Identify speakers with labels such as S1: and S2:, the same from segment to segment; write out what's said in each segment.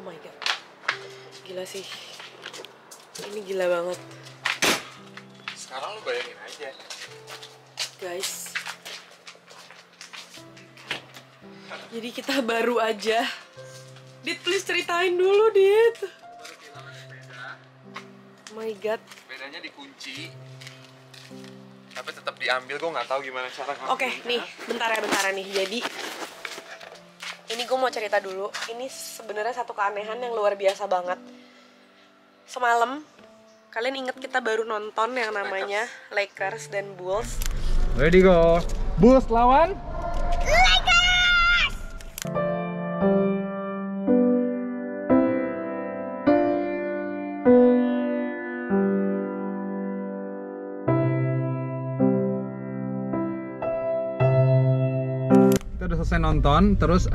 S1: my god, gila sih, ini gila banget.
S2: Sekarang lu bayangin aja,
S1: guys. Jadi kita baru aja. Dit, please ceritain dulu, Dit.
S2: baru kehilangan sepeda.
S1: Oh my god.
S2: Sepedanya dikunci, tapi tetap diambil. Gue nggak tahu gimana cara ngambilnya.
S1: Oke, nih, bentar ya nih. Jadi ini gue mau cerita dulu. Ini sebenarnya satu keanehan yang luar biasa banget. Semalam kalian inget kita baru nonton yang namanya Lakers dan Bulls.
S2: Ready go. Bulls lawan kita udah selesai nonton. Terus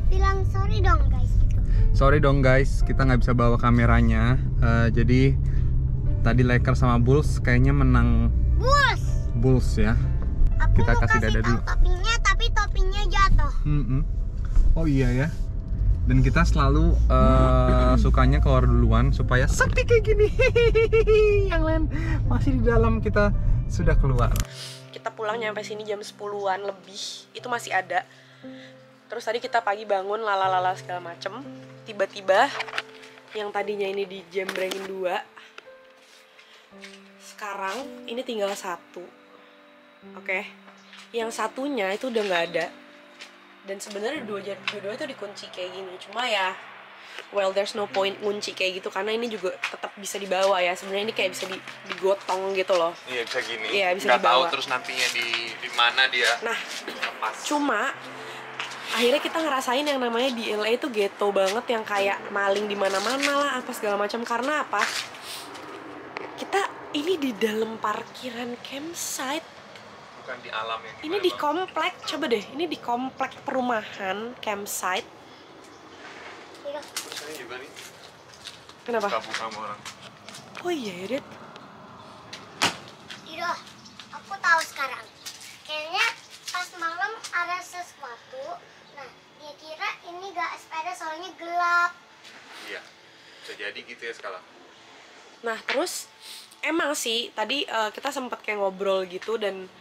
S3: bilang sorry dong guys gitu.
S2: sorry dong guys, kita nggak bisa bawa kameranya. Jadi tadi Lakers sama Bulls kayaknya menang Bulls ya.
S3: Aku
S2: Kita
S3: mau
S2: kasih dada dulu.
S3: toppingnya, tapi toppingnya jatuh.
S2: Oh iya ya. Dan kita selalu sukanya keluar duluan supaya sepi kayak gini. Yang lain masih di dalam, kita sudah keluar.
S1: Kita pulang nyampe sini jam 10-an lebih. Itu masih ada. Terus tadi kita pagi bangun lala segala macem. Tiba-tiba yang tadinya ini dijembrengin 2, sekarang ini tinggal 1. Oke. Yang satunya itu udah nggak ada. Dan sebenarnya dua-dua itu dikunci kayak gini. Cuma ya, well there's no point ngunci kayak gitu karena ini juga tetap bisa dibawa ya. Sebenarnya ini kayak bisa digotong gitu loh.
S2: Iya bisa gini.
S1: Iya, bisa
S2: nggak tahu
S1: dibawa.
S2: terus nantinya di mana dia.
S1: Nah,
S2: lepas.
S1: cuma akhirnya kita ngerasain yang namanya di LA itu ghetto banget, yang kayak maling di mana-mana lah apa segala macam. Karena apa? Kita ini di dalam parkiran campsite.
S2: Bukan di alam yang
S1: Ini di komplek, coba deh, ini di komplek perumahan campsite.
S2: Terus ini juga nih.
S1: Kenapa?
S2: Buka sama orang.
S1: Oh iya ya, Dit.
S3: Iya, aku tahu sekarang. Kayaknya pas malam ada sesuatu. Nah, dia kira ini gak sepeda soalnya gelap.
S2: Iya. Bisa jadi gitu ya sekarang.
S1: Nah, terus emang sih tadi kita sempat kayak ngobrol gitu dan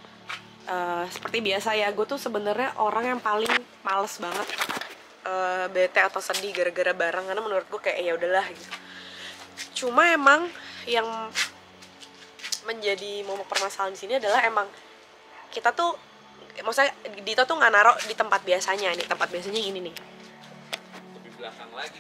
S1: seperti biasa ya, gue tuh sebenarnya orang yang paling males banget bete atau sedih gara-gara barang, karena menurut gue kayak ya udahlah gitu. Cuma emang yang menjadi momok permasalahan di sini adalah emang kita tuh, maksudnya Dito tuh nggak naruh di tempat biasanya. Di tempat biasanya ini nih,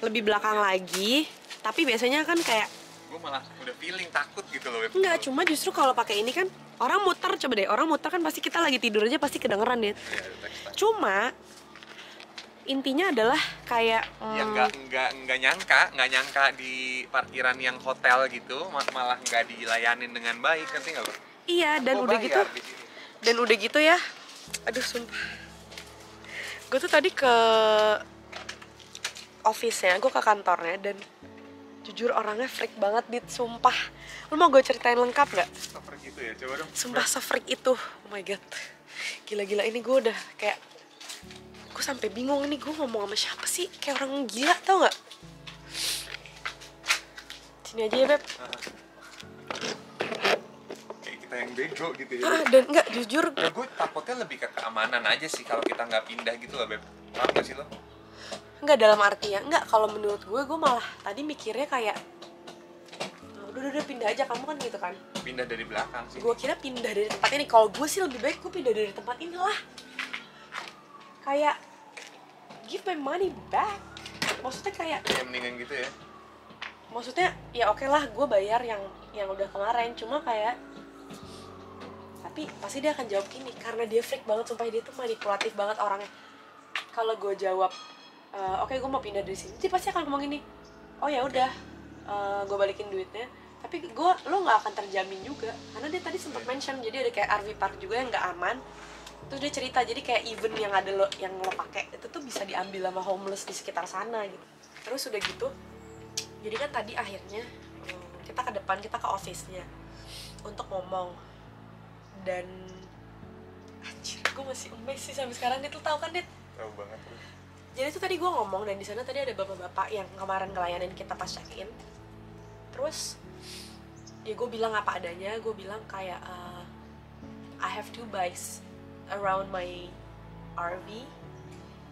S1: lebih belakang lagi. Tapi biasanya kan kayak
S2: Gue malah udah feeling takut gitu loh.
S1: enggak, cuma justru kalau pakai ini kan orang muter, coba deh, orang muter kan pasti kita lagi tidur aja pasti kedengeran deh.
S2: Iya,
S1: Cuma intinya adalah kayak
S2: yang nggak nyangka di parkiran yang hotel gitu malah nggak dilayanin dengan baik, ngerti nggak lo?
S1: iya, dan
S2: Gua
S1: udah
S2: bayar
S1: gitu
S2: di sini.
S1: dan udah gitu ya, aduh sumpah, gue tuh tadi ke office-nya, gue ke kantornya, dan jujur orangnya freak banget, Dit, sumpah. Lu mau gue ceritain lengkap gak?
S2: Cover gitu ya, coba dong.
S1: Sumpah se-freak itu, oh my god, gila-gila. Ini gue udah kayak, gue sampai bingung ini gue ngomong sama siapa sih, kayak orang gila, tau gak? Sini aja ya, Beb.
S2: Kayak kita yang bego gitu ya.
S1: Dan enggak, jujur
S2: Nah, gue takutnya lebih ke keamanan aja sih kalau kita nggak pindah gitu loh, Beb. Paham gak sih lo?
S1: enggak, dalam artinya enggak, kalau menurut gue malah tadi mikirnya kayak udah pindah aja, kamu kan gitu kan.
S2: Pindah dari belakang sih.
S1: Gue kira pindah dari tempat ini. Kalau gue sih lebih baik gue pindah dari tempat ini lah. Kayak give my money back. Maksudnya kayak,
S2: Ya mendingan gitu ya.
S1: maksudnya ya oke lah gue bayar yang udah kemarin. Cuma kayak, tapi pasti dia akan jawab gini karena dia freak banget, sumpah. Dia tuh manipulatif banget orangnya. Kalau gue jawab oke gue mau pindah dari sini, dia pasti akan ngomong gini, oh ya udah, gue balikin duitnya. Tapi lo nggak akan terjamin juga, karena dia tadi sempat mention jadi ada kayak RV park juga yang nggak aman. Terus dia cerita, jadi kayak event yang ada yang lo pakai itu tuh bisa diambil sama homeless di sekitar sana gitu. Terus udah gitu, jadi kan tadi akhirnya kita ke depan, kita ke office-nya untuk ngomong. Dan anjir, gue masih amazed sih sampai sekarang. Dit, lo tau kan, Dit?
S2: Tahu banget.
S1: Jadi tuh tadi gue ngomong, dan di sana tadi ada bapak-bapak yang kemarin ngelayanin kita pas check-in. Terus ya gue bilang apa adanya, gue bilang kayak I have 2 bikes around my RV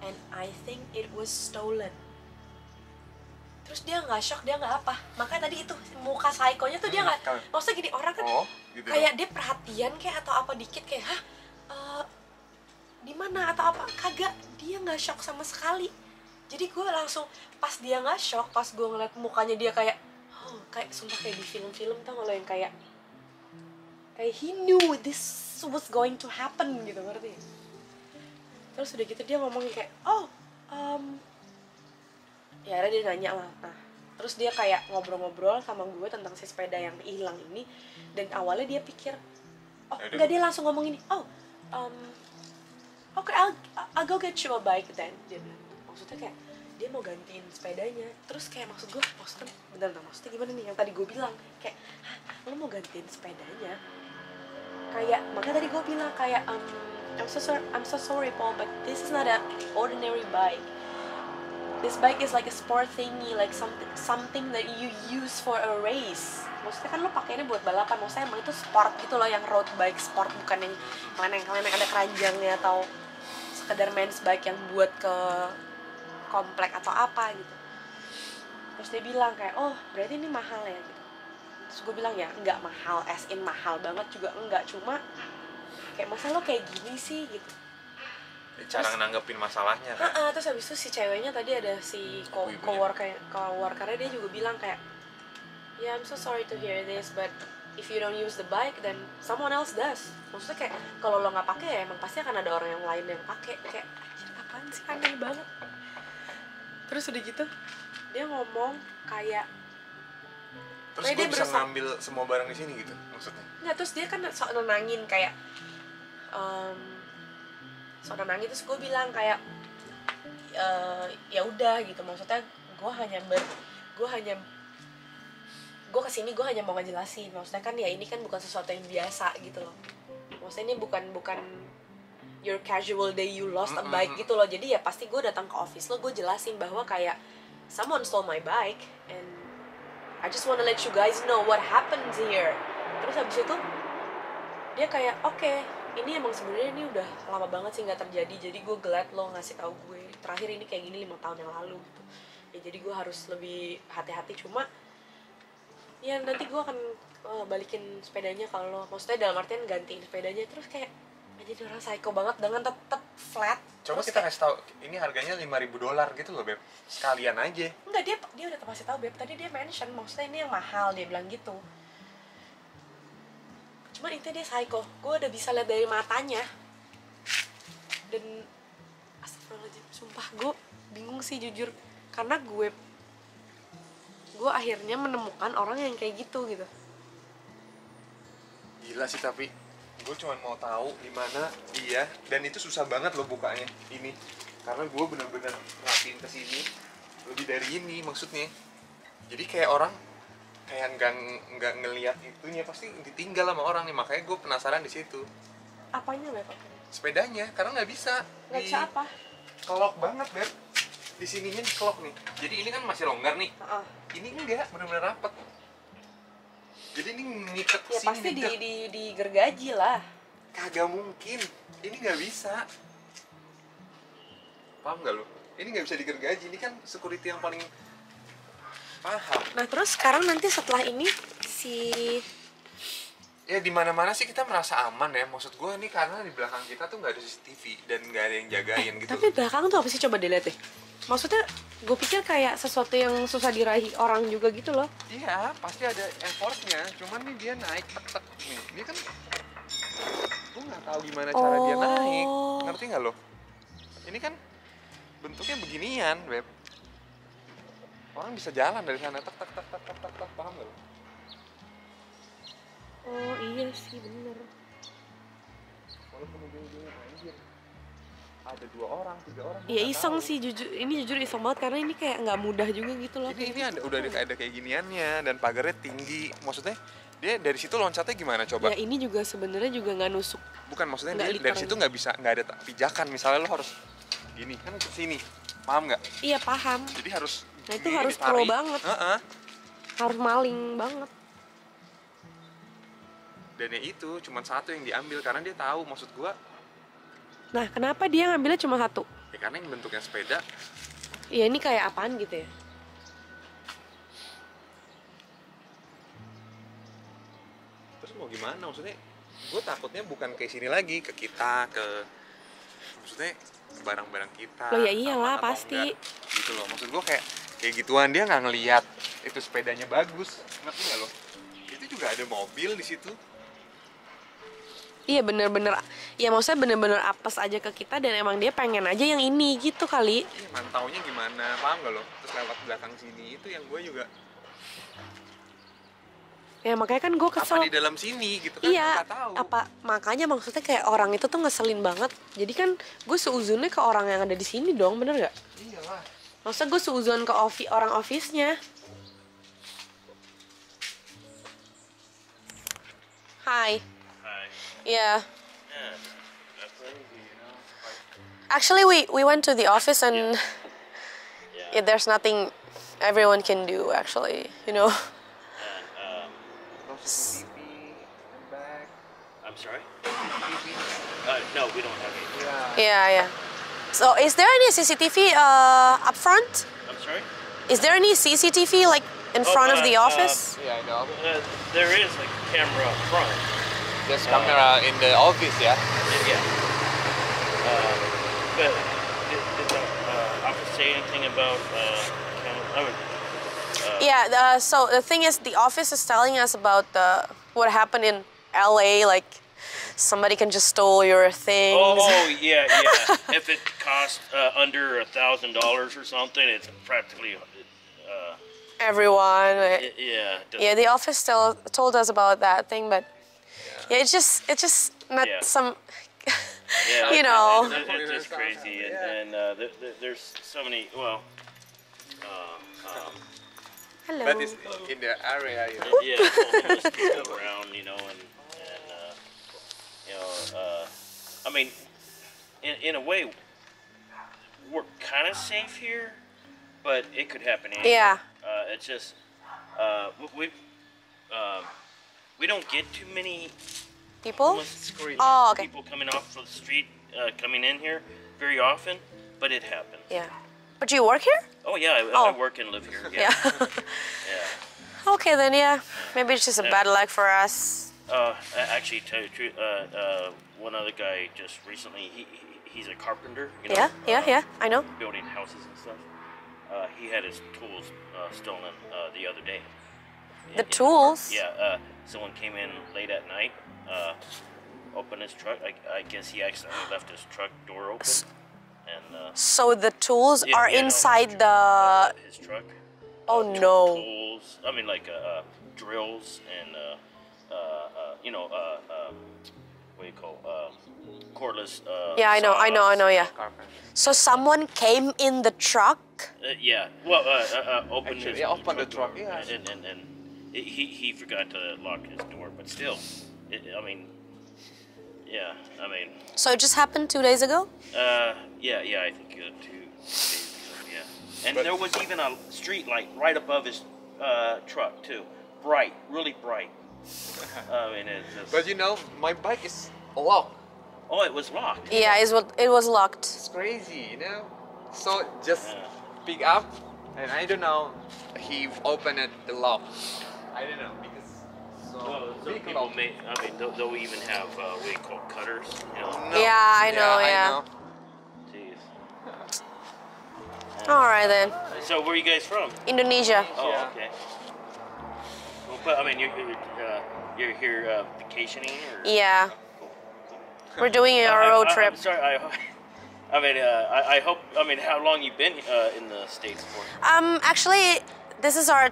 S1: and I think it was stolen. Terus dia nggak shock, dia nggak apa. Makanya tadi itu muka psycho-nya tuh dia nggak, maksudnya gini, orang kan
S2: gitu
S1: kayak dia perhatian kayak atau apa dikit kayak di mana atau apa, kagak, dia nggak shock sama sekali. Jadi gue langsung pas dia nggak shock, pas gue ngeliat mukanya dia kayak kayak sumpah kayak di film-film tau gak lo yang kayak he knew this was going to happen gitu, ngerti? Terus udah gitu dia ngomong kayak ya ada, dia nanya lah. Nah terus dia kayak ngobrol-ngobrol sama gue tentang si sepeda yang hilang ini, dan awalnya dia pikir enggak, dia langsung ngomong ini, okay, I'll go get you a bike then. Dia bilang, maksudnya kayak dia mau gantiin sepedanya. Terus kayak maksudnya bentar, maksudnya gimana nih yang tadi gue bilang kayak, lo mau gantiin sepedanya? Kayak makanya tadi gue bilang kayak I'm so sorry Paul, but this is not an ordinary bike. This bike is like a sport thingy, like something that you use for a race. Maksudnya kan lo pakainya buat balapan, maksudnya emang itu sport gitu loh, yang road bike sport, bukan yang kalian ada keranjangnya atau sekedar men's bike yang buat ke komplek atau apa gitu. Terus dia bilang kayak, berarti ini mahal ya gitu. Terus gue bilang ya enggak mahal, as in mahal banget juga enggak, cuma kayak masa lo kayak gini sih gitu.
S2: Cara nanggepin masalahnya kan.
S1: Terus habis itu si ceweknya tadi ada si coworkernya, dia juga bilang kayak, yeah, I'm so sorry to hear this, but if you don't use the bike then someone else does. Maksudnya kayak kalau lo nggak pakai ya emang pasti akan ada orang yang lain yang pakai. Kayak anjir, apaan sih, aneh banget. Terus udah gitu dia ngomong kayak,
S2: terus gue bisa ngambil semua barang di sini gitu maksudnya? Nggak,
S1: terus dia kan sok nenangin kayak sok nenangin. Terus gue bilang kayak ya udah gitu, maksudnya gue kesini gue hanya mau ngejelasin, maksudnya kan ya ini kan bukan sesuatu yang biasa gitu loh, maksudnya ini bukan your casual day you lost a bike gitu loh. Jadi ya pasti gue datang ke office lo, gue jelasin bahwa kayak someone stole my bike and I just wanna let you guys know what happens here. Terus habis itu dia kayak okay, ini emang sebenarnya ini udah lama banget sih nggak terjadi, jadi gue glad lo ngasih tahu gue. Terakhir ini kayak gini 5 tahun yang lalu gitu ya, jadi gue harus lebih hati-hati. Cuma ya nanti gue akan balikin sepedanya kalau, maksudnya dalam artian gantiin sepedanya. Terus kayak jadi orang psycho banget dengan tetap flat.
S2: Coba terus kita kasih tahu ini harganya $5.000 gitu loh Beb, sekalian aja.
S1: Enggak, dia udah kasih tahu Beb, tadi dia mention maksudnya ini yang mahal, dia bilang gitu. Cuma itu dia psycho, gue udah bisa lihat dari matanya. Dan astagfirullahaladzim, sumpah gue bingung sih jujur, karena gue akhirnya menemukan orang yang kayak gitu.
S2: Gila sih, tapi gue cuma mau tahu di mana dia, dan itu susah banget loh bukanya ini, karena gue bener-bener ngapin ke sini lebih dari ini maksudnya. Jadi kayak orang kayak nggak ngelihat itunya, pasti ditinggal sama orang nih, makanya gue penasaran di situ.
S1: Apanya Beb?
S2: Sepedanya, karena nggak bisa
S1: apa?
S2: Kelok banget Beb, di sininya dikelok nih. Jadi ini kan masih longgar nih. Ini enggak, bener-bener rapet. Jadi ini ngikat
S1: ya
S2: sini.
S1: Pasti di gergaji lah.
S2: Kagak mungkin, ini nggak bisa. Paham nggak lo? Ini nggak bisa digergaji, ini kan security yang paling paham.
S1: Nah terus sekarang nanti setelah ini
S2: ya di mana-mana sih kita merasa aman ya. Maksud gue ini karena di belakang kita tuh nggak ada CCTV dan nggak ada yang jagain gitu.
S1: Tapi belakang tuh apa sih, coba dilihat deh. Maksudnya gue pikir kayak sesuatu yang susah diraih orang juga gitu loh.
S2: Iya, pasti ada effortnya. Cuman nih dia naik tek nih. Dia kan gue nggak tahu gimana cara dia naik. Ngerti nggak lo? Ini kan bentuknya beginian, Beb. Orang bisa jalan dari sana tek, paham nggak lo?
S1: Oh iya sih, bener.
S2: Walaupun ujung-ujungnya anjir ada 2 orang, 3 orang.
S1: Iya iseng sih, jujur iseng banget, karena ini kayak nggak mudah juga gitu loh.
S2: Ini udah ada kayak giniannya, dan pagarnya tinggi. Maksudnya dia dari situ loncatnya gimana coba?
S1: Ya ini juga sebenarnya juga nggak nusuk.
S2: Bukan, maksudnya dia dari situ nggak ada pijakan. Misalnya lo harus gini kan ke sini. Paham nggak?
S1: Iya paham.
S2: Jadi harus
S1: Nah, itu
S2: gini,
S1: harus
S2: ditarik.
S1: pro banget.
S2: Heeh.
S1: Harus maling banget.
S2: Dan ya itu cuma satu yang diambil karena dia tahu maksud gua.
S1: Nah, kenapa dia ngambilnya cuma satu?
S2: Ya karena yang bentuknya sepeda.
S1: Ya ini kayak apaan gitu ya?
S2: Terus mau gimana maksudnya? Gue takutnya bukan ke sini lagi, ke kita, maksudnya ke barang-barang kita.
S1: Loh, ya iyalah,
S2: aman atau
S1: pasti.
S2: enggak, gitu loh. Maksud gue kayak gituan dia nggak ngelihat itu sepedanya bagus, ngerti nggak lo? Itu juga ada mobil di situ.
S1: Iya bener-bener. Ya maksudnya bener-bener apes aja ke kita dan emang dia pengen aja yang ini gitu kali.
S2: Iya, mantaunya gimana, paham gak lo? Terus lewat belakang sini itu yang gue juga.
S1: Ya makanya kan gue kesel.
S2: Apa di dalam sini gitu kan?
S1: Iya,
S2: Nggak tahu.
S1: apa makanya maksudnya kayak orang itu tuh ngeselin banget. Jadi kan gue seuzunnya ke orang yang ada di sini dong, bener gak?
S2: Iyalah.
S1: Maksudnya gue seuzon ke orang office-nya. Hi.
S4: Hi.
S1: Yeah.
S4: Yeah, that's crazy, you know.
S1: Actually, we went to the office and
S4: Yeah.
S1: yeah, there's nothing everyone can do actually, you know.
S4: And
S2: No CCTV, and back.
S4: I'm sorry.
S2: CCTV.
S4: No, we don't have any.
S2: Yeah.
S1: Yeah, yeah. So, is there any CCTV up front?
S4: I'm sorry.
S1: Is there any CCTV like in front of the office?
S2: Yeah, I know.
S4: There is like a camera up front.
S2: There's camera in the office, ya.
S4: Yeah. But did the office say anything about camera? I mean,
S1: Yeah. So the thing is, the office is telling us about what happened in LA. Like somebody can just stole your things.
S4: yeah. If it costs under $1,000 or something, it's practically.
S1: Everyone.
S4: Yeah.
S1: Yeah, the office still told us about that thing, but yeah, it's just not
S4: Yeah.
S1: some.
S4: Yeah,
S1: You know.
S4: it's just crazy, and there's so many. Well,
S1: Hello.
S2: But it's in the area, you know.
S4: yeah, homeless people around, you know, and you know, I mean, in a way, we're kind of safe here, but it could happen anywhere.
S1: Yeah.
S4: It's just we don't get too many
S1: People.
S4: homeless
S1: Oh, okay.
S4: people coming off of the street, coming in here very often, but it happens.
S1: Yeah. But you work here?
S4: Oh yeah, I
S1: Oh.
S4: work and live here.
S1: Yeah.
S4: Yeah.
S1: Okay then. Yeah. Maybe it's just a bad luck for us.
S4: Actually, to tell you the truth, one other guy just recently, he's a carpenter. You know,
S1: Yeah. I know.
S4: building houses and stuff. He had his tools stolen the other day.
S1: The tools?
S4: Yeah. Someone came in late at night, opened his truck. I guess he accidentally left his truck door open, and
S1: So the tools
S4: yeah,
S1: are
S4: yeah, no,
S1: inside the.
S4: his truck.
S1: Oh,
S4: Tool-
S1: no.
S4: Tools. I mean, like drills and you know, what do you call cordless?
S1: Yeah, I know.
S4: saws.
S1: Yeah. So someone came in the truck.
S4: Yeah. Well, opened
S2: Actually,
S4: his
S2: yeah, opened the
S4: door,
S2: truck, yeah.
S4: and he forgot to lock his door, but still, I mean, yeah, I mean,
S1: So it just happened 2 days ago.
S4: yeah, I think 2 days ago, yeah. And
S2: But-
S4: there was even a street light right above his truck too, bright, really bright. I mean, it's just,
S2: But you know, my bike is locked.
S4: oh, it was locked.
S1: Yeah, it was locked.
S2: It's crazy, you know. So just
S4: Yeah.
S2: pick up, and I don't know. He opened the lock. I don't know because
S4: Well, some
S2: big
S4: people
S2: lock.
S4: may, I mean, they'll even have what do you call cutters, you know.
S2: No.
S1: Yeah, I know,
S2: I
S1: yeah.
S2: know.
S4: Jeez.
S1: All right then.
S4: So where are you guys from?
S1: Indonesia.
S4: Oh,
S2: Yeah.
S4: okay. Well, but I mean, you're here vacationing, or?
S1: Yeah.
S4: Cool.
S1: We're doing a road trip.
S4: I'm sorry. I mean, I hope. I mean, how long you been in the States for?
S1: Actually, this is our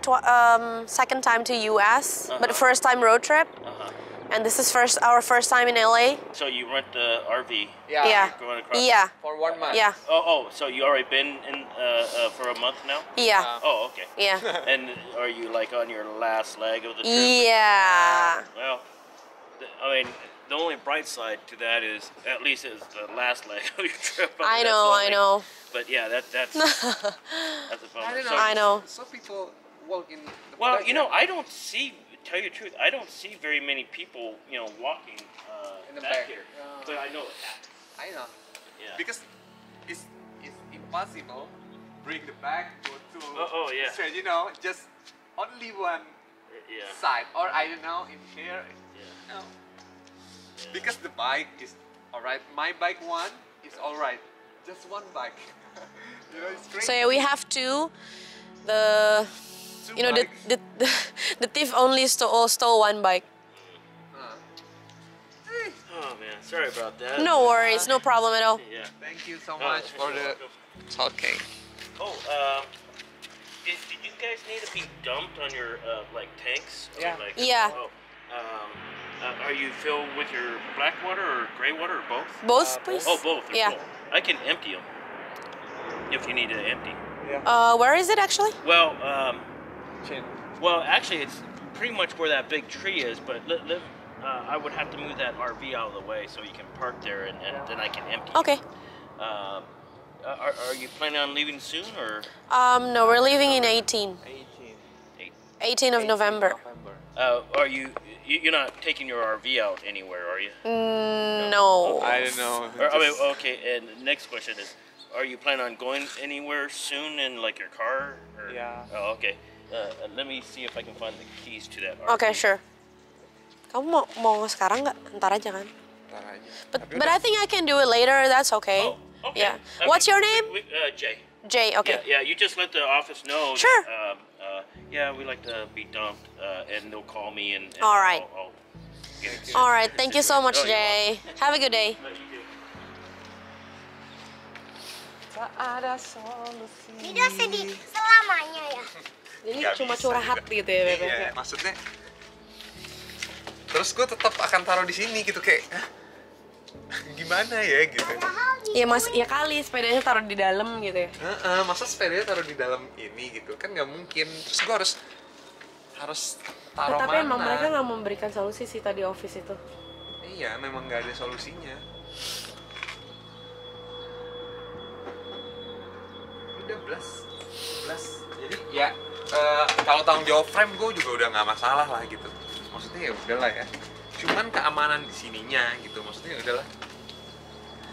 S1: second time to US, but
S4: Uh-huh.
S1: first time road trip, and this is our first time in LA.
S4: So you rent the RV.
S2: Yeah.
S1: Yeah.
S4: Going across.
S1: Yeah.
S2: For 1 month.
S1: Yeah.
S4: Oh, so you already been in for a month now?
S1: Yeah.
S4: Oh, okay.
S1: Yeah.
S4: And are you like on your last leg of the trip?
S1: Yeah.
S4: Well, I mean, the only bright side to that is at least it's the last leg of your trip.
S1: I
S4: mean, that's
S1: know,
S4: the
S1: I
S4: only-
S1: know.
S4: But yeah, that's a bummer.
S2: I don't
S4: So-
S2: know.
S1: I know.
S2: Some people walk in. The
S4: well,
S2: back
S4: you know,
S2: there.
S4: I don't see. Tell you the truth, I don't see very many people, walking
S2: In the
S4: back
S2: back.
S4: here.
S2: Oh.
S4: But I know it happens.
S2: I know.
S4: Yeah.
S2: Because it's impossible bring the bag to
S4: Oh, yeah.
S2: straight, just only one
S4: Yeah.
S2: side, or I don't know, in here,
S4: Yeah.
S2: no. Because the bike is alright, my bike one is alright, just one bike. It's crazy.
S1: So yeah, we have two. The
S2: Two
S1: you know the
S2: bikes.
S1: the thief only stole one bike.
S4: Oh man, sorry about that.
S1: No worries, no problem at all.
S4: Yeah.
S2: Thank you so
S4: Oh,
S2: much for
S4: you're
S2: the
S4: welcome.
S2: talking.
S4: Oh, did you guys need to be dumped on your tanks? I mean,
S2: Yeah.
S1: Yeah.
S4: Oh, are you filled with your black water or gray water or both?
S1: Both, please.
S4: Oh, both. They're
S1: Yeah.
S4: full. I can empty them if you need to empty.
S1: Where is it actually?
S4: Well,
S2: Chin.
S4: actually, it's pretty much where that big tree is, but I would have to move that RV out of the way so you can park there, and then I can empty.
S1: Okay.
S4: Are you planning on leaving soon or?
S1: No, we're leaving in 18. 18 of November.
S4: Are you're not taking your RV out anywhere, are you?
S1: No.
S2: I don't know.
S4: Or, I mean, okay. And the next question is, are you planning on going anywhere soon in like your car? Or?
S2: Yeah.
S4: Oh, okay. Let me see if I can find the keys to that RV.
S1: Okay, sure. Kamu mau sekarang nggak? Ntar aja kan.
S2: Ntar aja.
S1: But I think I can do it later. That's okay.
S4: Oh, okay.
S1: Yeah.
S4: Okay.
S1: What's your name?
S4: Jay.
S1: Jay. Okay.
S4: Yeah, you just let the office know.
S1: Sure.
S4: That, yeah, we like to be dumped, and they'll call me and
S1: All right.
S4: I'll get it.
S1: All right. Thank you so much,
S4: Oh, you're
S1: Jay. Have a good day.
S4: welcome. You too.
S2: Tak ada solusi.
S3: Tidak sedih selamanya ya.
S1: Jadi
S2: Nggak
S1: cuma
S2: bisa
S1: curhat
S2: juga.
S1: gitu ya, Bebe.
S2: Iya, maksudnya. Terus gue tetap akan taruh di sini gitu kayak, "Hah? Gimana ya gitu.
S3: Padahal di
S1: Ya mas, ya kali sepedanya taruh di dalam gitu ya.
S2: Masa sepedanya taruh di dalam ini gitu kan nggak mungkin. Terus gue harus taruh
S1: Tapi
S2: mana?
S1: emang mereka nggak memberikan solusi sih tadi office itu.
S2: Iya, memang nggak ada solusinya. Udah belas. Jadi ya kalau tanggung jawab frame gue juga udah nggak masalah lah gitu. Maksudnya ya udahlah ya. Cuman keamanan di sininya gitu. Maksudnya ya udahlah.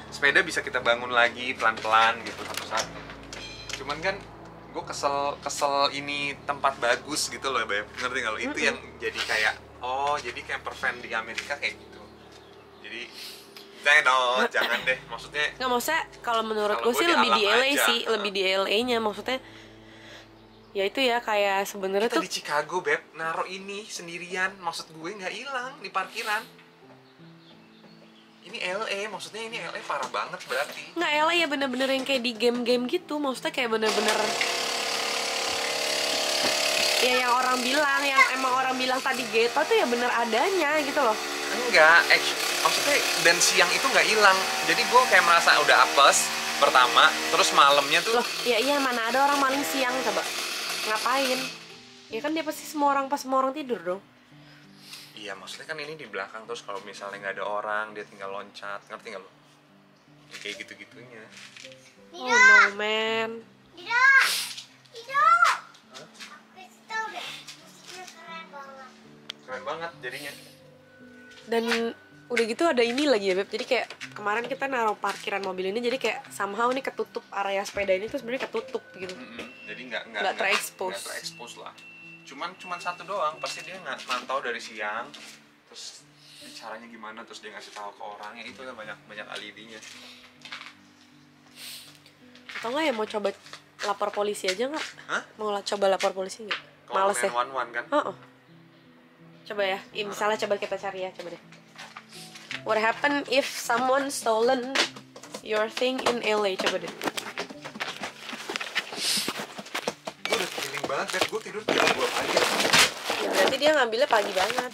S2: Sepeda bisa kita bangun lagi pelan-pelan gitu satu-satu. Cuman kan gue kesel ini tempat bagus gitu loh, Beb. Ngerti nggak lo? Itu yang jadi kayak jadi camper van di Amerika kayak gitu. Jadi jangan deh. Maksudnya
S1: Nggak, maksudnya kalau menurut
S2: Kalau
S1: gue sih
S2: gua di
S1: lebih di
S2: alam
S1: LA
S2: aja.
S1: sih, lebih di LA-nya maksudnya. Ya itu ya kayak sebenarnya
S2: kita
S1: tuh
S2: di Chicago, Beb, naruh ini sendirian. Maksud gue nggak hilang di parkiran. Ini LA, maksudnya ini LA parah banget berarti.
S1: nggak LA ya bener-bener yang kayak di game-game gitu, maksudnya kayak bener-bener ya yang orang bilang, yang emang orang bilang tadi ghetto tuh ya bener adanya gitu loh.
S2: Enggak, maksudnya dan siang itu nggak hilang. Jadi gue kayak merasa udah apes pertama, terus malamnya tuh
S1: Loh, ya iya mana ada orang maling siang coba. Ngapain? Ya kan dia pasti semua orang tidur dong.
S2: iya maksudnya kan ini di belakang, terus kalau misalnya nggak ada orang dia tinggal loncat, ngerti nggak lo? Kayak gitu-gitunya.
S1: Oh no man.
S3: Tidak. Aku tahu deh. Musiknya keren banget.
S2: Keren banget jadinya.
S1: Dan udah gitu ada ini lagi ya Beb. Jadi kayak kemarin kita naruh parkiran mobil ini jadi kayak somehow nih ketutup area sepeda ini tuh sebenarnya ketutup gitu.
S2: Jadi
S1: Nggak terekspos.
S2: nggak terekspos lah. Cuman satu doang, pasti dia nggak mantau dari siang. Terus caranya gimana, terus dia ngasih tahu ke orang, ya itu banyak alibinya.
S1: Atau nggak ya mau coba lapor polisi aja nggak?
S2: Hah?
S1: Mau coba lapor polisi nggak?
S2: Kalau
S1: Males ya.
S2: 911 kan?
S1: Coba ya, misalnya coba kita cari ya, coba deh. What happen if someone stolen your thing in LA? Coba deh.
S2: Gue udah feeling banget, Beb. Gue tidur jam 2 pagi.
S1: Ya berarti dia ngambilnya pagi banget.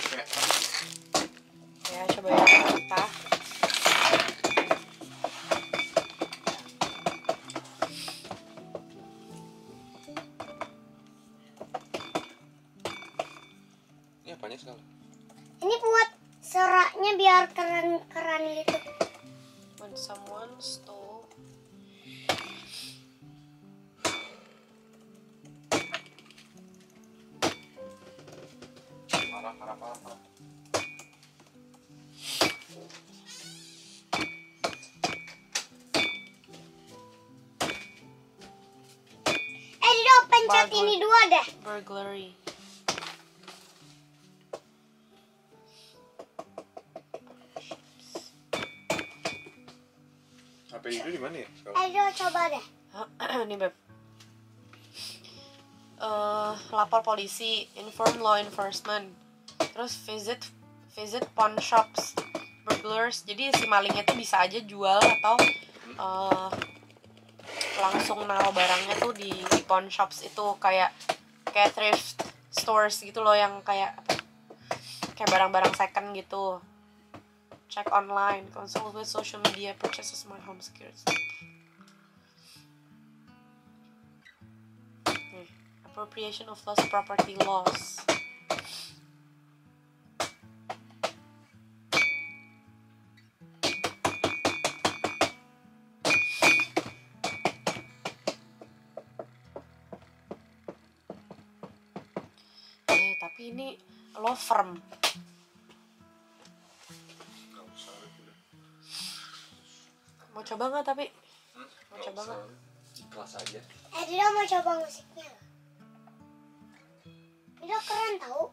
S2: Kayak,
S1: Ya coba ya apa?
S2: ini apanya sekali?
S3: Ini buat seraknya biar keren-keren gitu.
S1: When someone stole.
S2: Parah.
S3: Dido pencet
S1: Bagus.
S3: ini 2 deh.
S1: Burglary.
S2: HP itu di mana ya?
S3: Dido coba deh.
S1: Nih beb. Lapor polisi, inform law enforcement, terus visit pawn shops, burglars. Jadi si malingnya tuh bisa aja jual atau langsung naruh barangnya tuh di pawn shops itu, kayak thrift stores gitu loh, yang kayak barang-barang second gitu. Check online, consult with social media, purchase a smart home security. Appropriation of lost property laws. Tapi ini law firm.
S2: Nggak usah udah.
S1: Mau coba nggak tapi? Mau coba nggak?
S2: Ikhlas aja.
S3: Dido mau coba musiknya nggak? Dido keren tau.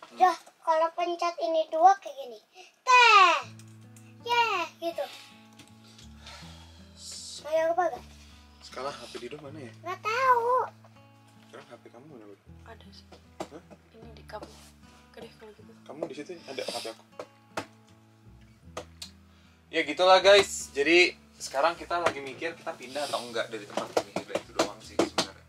S3: Dido kalau pencet ini 2 kayak gini. Teh. Gitu. Mau coba gak?
S2: Sekarang HP Dido mana ya?
S3: Nggak tahu.
S2: Sekarang HP kamu mana, Beb?
S1: Ada sih.
S2: Hah?
S1: Ini di kamu. Oke deh kalau gitu.
S2: Kamu di situ ada HP aku. Ya gitulah guys. Jadi sekarang kita lagi mikir kita pindah atau enggak dari tempat ini. Udah itu doang sih sebenarnya.